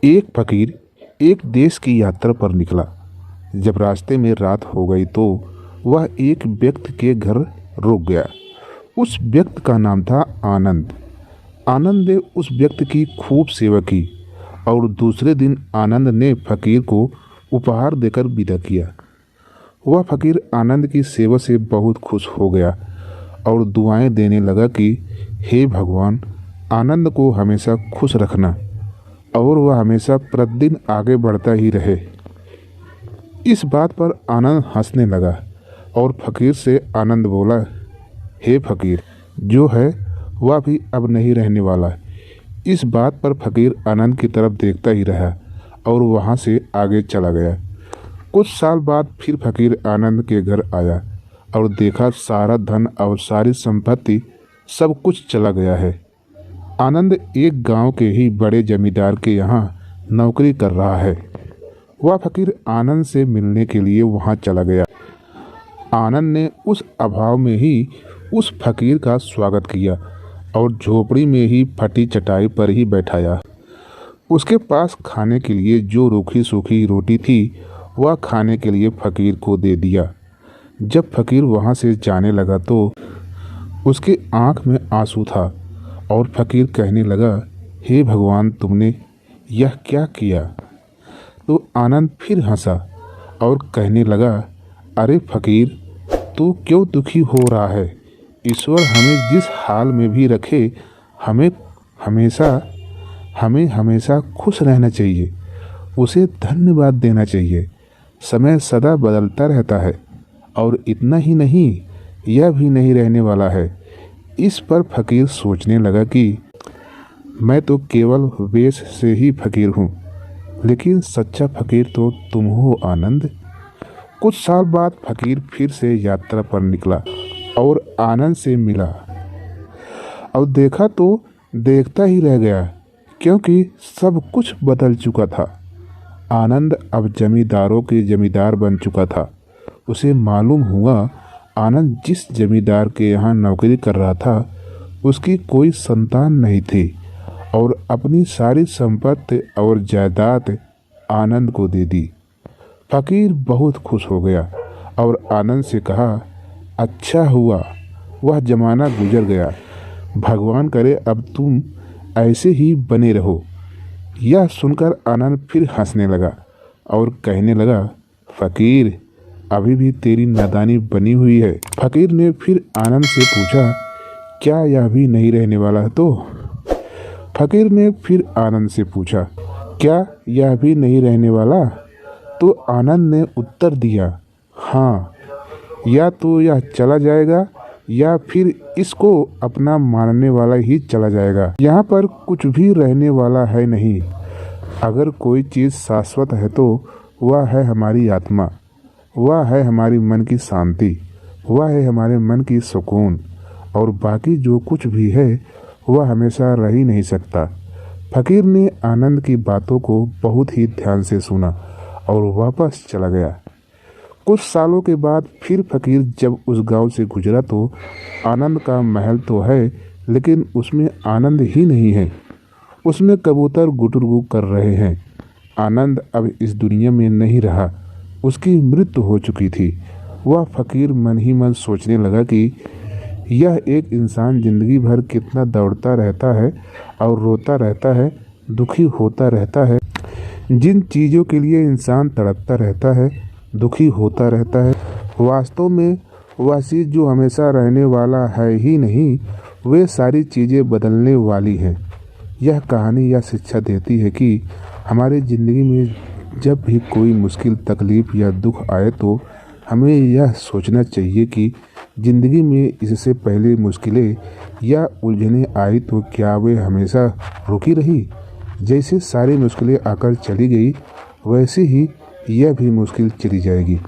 एक फकीर एक देश की यात्रा पर निकला। जब रास्ते में रात हो गई तो वह एक व्यक्ति के घर रुक गया। उस व्यक्ति का नाम था आनंद। आनंद ने उस व्यक्ति की खूब सेवा की और दूसरे दिन आनंद ने फकीर को उपहार देकर विदा किया। वह फकीर आनंद की सेवा से बहुत खुश हो गया और दुआएं देने लगा कि हे भगवान, आनंद को हमेशा खुश रखना और वह हमेशा प्रतिदिन आगे बढ़ता ही रहे। इस बात पर आनंद हंसने लगा और फकीर से आनंद बोला, हे फकीर, जो है वह भी अब नहीं रहने वाला। इस बात पर फकीर आनंद की तरफ देखता ही रहा और वहाँ से आगे चला गया। कुछ साल बाद फिर फकीर आनंद के घर आया और देखा सारा धन और सारी संपत्ति सब कुछ चला गया है। आनंद एक गांव के ही बड़े जमींदार के यहाँ नौकरी कर रहा है। वह फकीर आनंद से मिलने के लिए वहाँ चला गया। आनंद ने उस अभाव में ही उस फकीर का स्वागत किया और झोपड़ी में ही फटी चटाई पर ही बैठाया। उसके पास खाने के लिए जो रूखी सूखी रोटी थी वह खाने के लिए फकीर को दे दिया। जब फकीर वहाँ से जाने लगा तो उसके आँख में आंसू था और फकीर कहने लगा, हे भगवान, तुमने यह क्या किया? तो आनंद फिर हंसा और कहने लगा, अरे फकीर, तू क्यों दुखी हो रहा है? ईश्वर हमें जिस हाल में भी रखे, हमें हमेशा खुश रहना चाहिए, उसे धन्यवाद देना चाहिए। समय सदा बदलता रहता है और इतना ही नहीं, यह भी नहीं रहने वाला है। इस पर फकीर सोचने लगा कि मैं तो केवल वेश से ही फकीर हूँ, लेकिन सच्चा फकीर तो तुम हो आनंद। कुछ साल बाद फकीर फिर से यात्रा पर निकला और आनंद से मिला और देखा तो देखता ही रह गया, क्योंकि सब कुछ बदल चुका था। आनंद अब जमींदारों के जमींदार बन चुका था। उसे मालूम हुआ आनंद जिस जमींदार के यहाँ नौकरी कर रहा था उसकी कोई संतान नहीं थी और अपनी सारी संपत्ति और जायदाद आनंद को दे दी। फकीर बहुत खुश हो गया और आनंद से कहा, अच्छा हुआ, वह ज़माना गुजर गया। भगवान करे अब तुम ऐसे ही बने रहो। यह सुनकर आनंद फिर हंसने लगा और कहने लगा, फकीर, अभी भी तेरी नादानी बनी हुई है। फकीर ने फिर आनंद से पूछा, क्या यह भी नहीं रहने वाला है? तो फकीर ने फिर आनंद से पूछा, क्या यह भी नहीं रहने वाला? तो आनंद ने उत्तर दिया, हाँ, या तो यह चला जाएगा या फिर इसको अपना मानने वाला ही चला जाएगा। यहाँ पर कुछ भी रहने वाला है नहीं। अगर कोई चीज़ शाश्वत है तो वह है हमारी आत्मा, वह है हमारी मन की शांति, वह है हमारे मन की सुकून, और बाकी जो कुछ भी है वह हमेशा रह ही नहीं सकता। फकीर ने आनंद की बातों को बहुत ही ध्यान से सुना और वापस चला गया। कुछ सालों के बाद फिर फकीर जब उस गांव से गुजरा तो आनंद का महल तो है, लेकिन उसमें आनंद ही नहीं है। उसमें कबूतर गुटुरगु कर रहे हैं। आनंद अब इस दुनिया में नहीं रहा, उसकी मृत्यु हो चुकी थी। वह फकीर मन ही मन सोचने लगा कि यह एक इंसान जिंदगी भर कितना दौड़ता रहता है और रोता रहता है, दुखी होता रहता है। जिन चीज़ों के लिए इंसान तड़पता रहता है, दुखी होता रहता है, वास्तव में वह चीज़ जो हमेशा रहने वाला है ही नहीं, वे सारी चीज़ें बदलने वाली हैं। यह कहानी यह शिक्षा देती है कि हमारी ज़िंदगी में जब भी कोई मुश्किल, तकलीफ़ या दुख आए तो हमें यह सोचना चाहिए कि ज़िंदगी में इससे पहले मुश्किलें या उलझनें आई तो क्या वे हमेशा रुकी रही? जैसे सारी मुश्किलें आकर चली गई, वैसे ही यह भी मुश्किल चली जाएगी।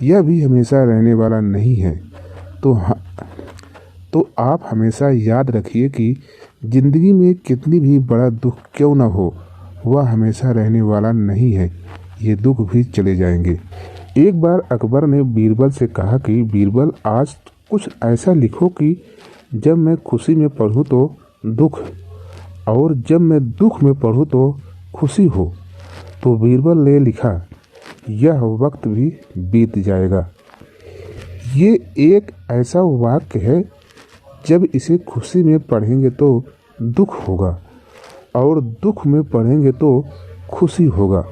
यह भी हमेशा रहने वाला नहीं है। तो आप हमेशा याद रखिए कि ज़िंदगी में कितनी भी बड़ा दुख क्यों न हो, वह हमेशा रहने वाला नहीं है। ये दुख भी चले जाएंगे। एक बार अकबर ने बीरबल से कहा कि बीरबल, आज कुछ ऐसा लिखो कि जब मैं खुशी में पढ़ूँ तो दुख, और जब मैं दुख में पढ़ूँ तो खुशी हो तो बीरबल ने लिखा, यह वक्त भी बीत जाएगा। ये एक ऐसा वाक्य है, जब इसे खुशी में पढ़ेंगे तो दुख होगा और दुख में पढ़ेंगे तो खुशी होगा।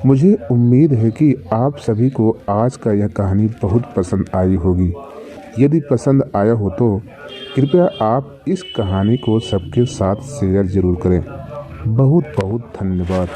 मुझे उम्मीद है कि आप सभी को आज का यह कहानी बहुत पसंद आई होगी। यदि पसंद आया हो तो कृपया आप इस कहानी को सबके साथ शेयर ज़रूर करें। बहुत बहुत धन्यवाद।